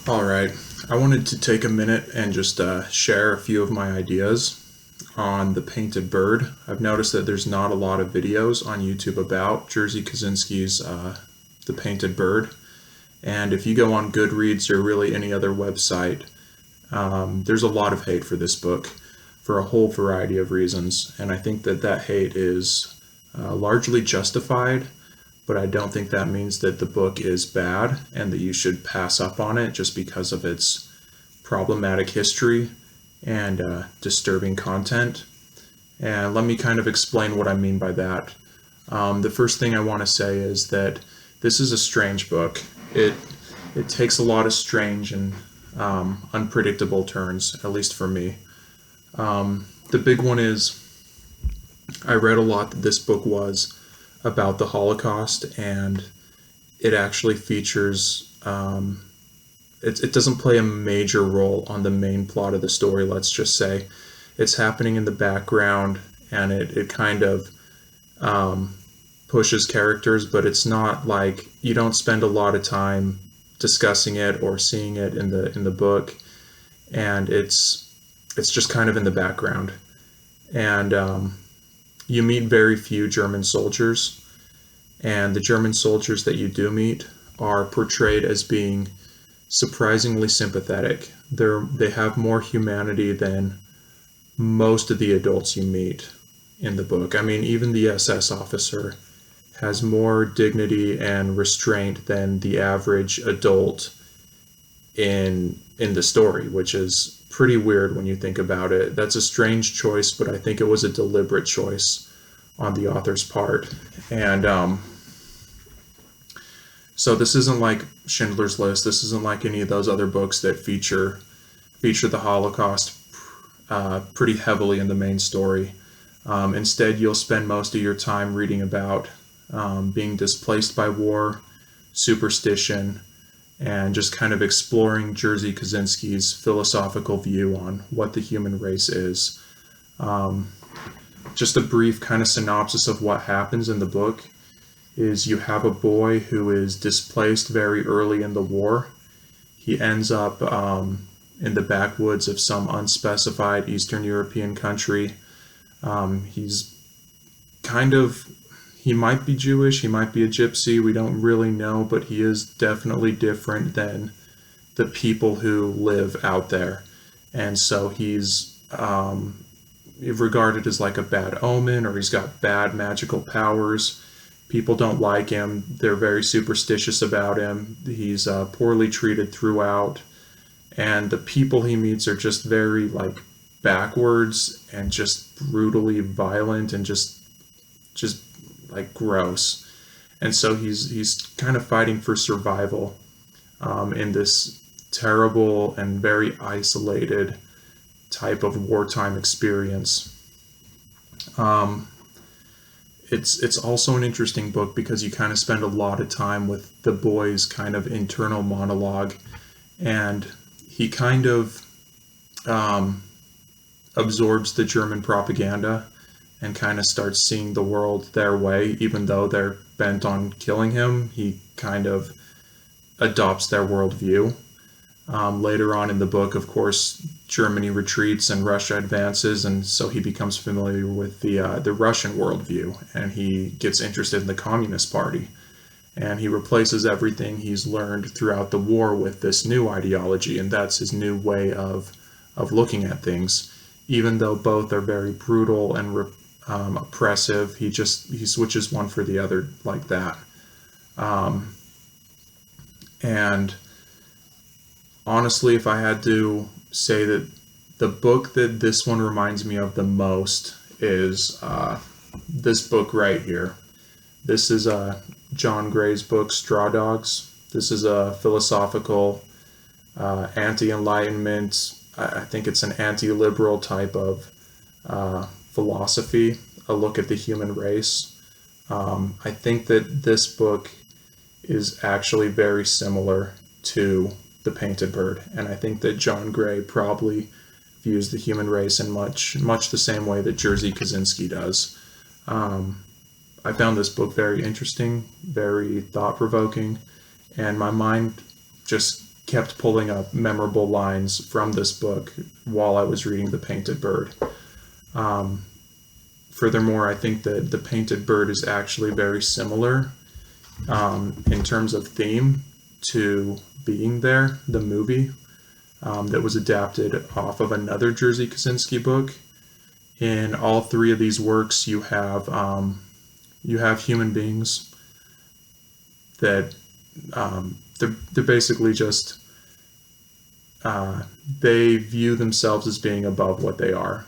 All right. I wanted to take a minute and just share a few of my ideas on the painted bird. I've noticed that there's not a lot of videos on YouTube about Jerzy Kosinski's The Painted Bird. And if you go on Goodreads or really any other website, there's a lot of hate for this book for a whole variety of reasons. And I think that that hate is largely justified, but I don't think that means that the book is bad and that you should pass up on it just because of its problematic history and disturbing content. And let me kind of explain what I mean by that. The first thing I want to say is that this is a strange book. It takes a lot of strange and unpredictable turns, at least for me. The big one is I read a lot that this book was about the Holocaust, and it actually features it doesn't play a major role on the main plot of the story, let's just say. It's happening in the background, and it kind of pushes characters, but it's not like you don't spend a lot of time discussing it or seeing it in the book, and it's just kind of in the background. And you meet very few German soldiers, and the German soldiers that you do meet are portrayed as being surprisingly sympathetic. They have more humanity than most of the adults you meet in the book. I mean, even the SS officer has more dignity and restraint than the average adult in the story, which is pretty weird when you think about it. That's a strange choice, but I think it was a deliberate choice on the author's part. And so this isn't like Schindler's List. This isn't like any of those other books that feature the Holocaust pretty heavily in the main story. Instead, you'll spend most of your time reading about being displaced by war, superstition, and just kind of exploring Jerzy Kosinski's philosophical view on what the human race is. Just a brief kind of synopsis of what happens in the book is you have a boy who is displaced very early in the war. He ends up in the backwoods of some unspecified Eastern European country. He's kind of, he might be Jewish, he might be a gypsy, we don't really know, but he is definitely different than the people who live out there. And so he's regarded as like a bad omen, or he's got bad magical powers. People don't like him. They're very superstitious about him. He's poorly treated throughout. And the people he meets are just very like backwards and just brutally violent and just like gross. And so he's kind of fighting for survival in this terrible and very isolated type of wartime experience. It's also an interesting book because you kind of spend a lot of time with the boy's kind of internal monologue, and he kind of absorbs the German propaganda and kind of starts seeing the world their way. Even though they're bent on killing him, he kind of adopts their worldview. Later on in the book, of course, Germany retreats and Russia advances, and so he becomes familiar with the Russian worldview, and he gets interested in the Communist Party, and he replaces everything he's learned throughout the war with this new ideology, and that's his new way of looking at things. Even though both are very brutal and oppressive, he switches one for the other like that. And honestly, if I had to say that the book that this one reminds me of the most is this book right here. This is John Gray's book, Straw Dogs. This is a philosophical, anti-enlightenment, I think it's an anti-liberal type of philosophy, a look at the human race. I think that this book is actually very similar to The Painted Bird, and I think that John Gray probably views the human race in much the same way that Jerzy Kosinski does. I found this book very interesting, very thought-provoking, and my mind just kept pulling up memorable lines from this book while I was reading The Painted Bird. Furthermore, I think that The Painted Bird is actually very similar in terms of theme to Being There, the movie that was adapted off of another Jerzy Kosinski book. In all three of these works, you have human beings that they're basically just they view themselves as being above what they are.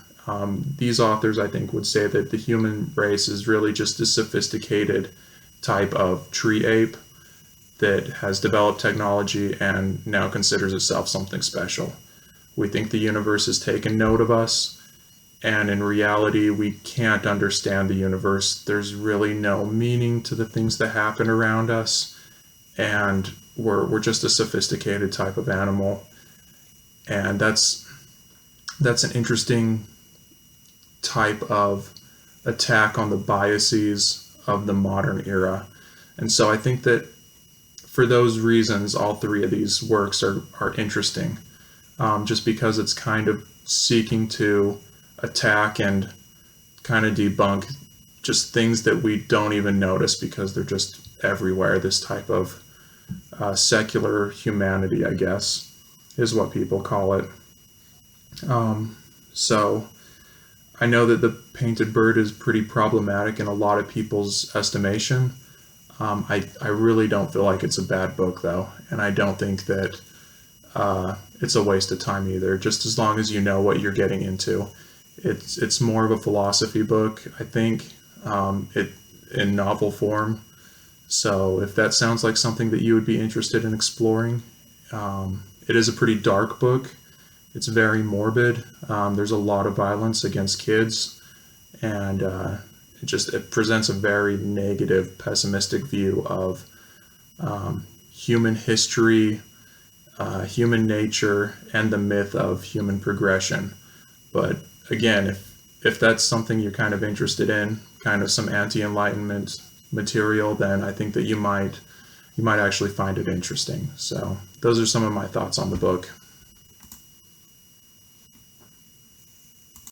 These authors, I think, would say that the human race is really just a sophisticated type of tree ape that has developed technology and now considers itself something special. We think the universe has taken note of us, and in reality, we can't understand the universe. There's really no meaning to the things that happen around us, and we're just a sophisticated type of animal. And that's an interesting type of attack on the biases of the modern era. And so I think that for those reasons, all three of these works are interesting, just because it's kind of seeking to attack and kind of debunk just things that we don't even notice because they're just everywhere. This type of secular humanity, I guess, is what people call it. So I know that The Painted Bird is pretty problematic in a lot of people's estimation. I really don't feel like it's a bad book, though, and I don't think that it's a waste of time either, just as long as you know what you're getting into. It's more of a philosophy book, I think, it in novel form. So if that sounds like something that you would be interested in exploring, it is a pretty dark book. It's very morbid. There's a lot of violence against kids, and it presents a very negative, pessimistic view of human history, human nature, and the myth of human progression. But again, if that's something you're kind of interested in, kind of some anti-enlightenment material, then I think that you might actually find it interesting. So those are some of my thoughts on the book.